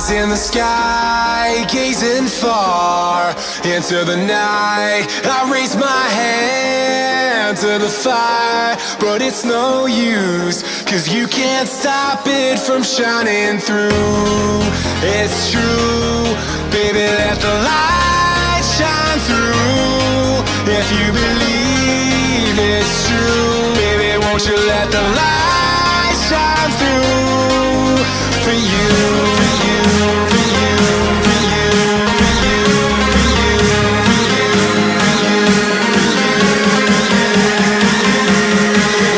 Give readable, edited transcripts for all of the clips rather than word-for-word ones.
In the sky, gazing far into the night, I raise my hand to the fire, but it's no use, 'cause you can't stop it from shining through. It's true, baby, let the light shine through. If you believe it's true, baby, won't you let the light shine through for you, for you, for you, for you, for you, for you, for you, for you,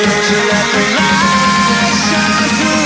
won't you let the light shine through?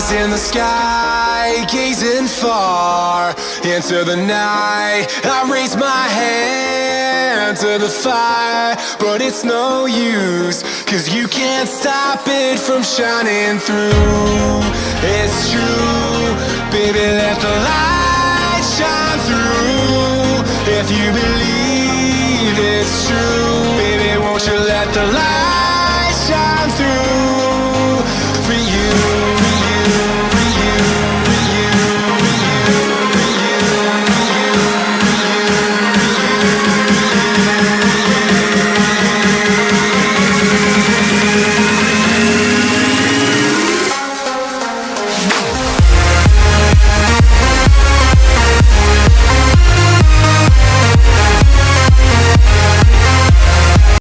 In the sky, gazing far into the night, I raise my hand to the fire, but it's no use, 'cause you can't stop it from shining through. It's true, baby, let the light shine through. If you believe it's true, baby, won't you let the light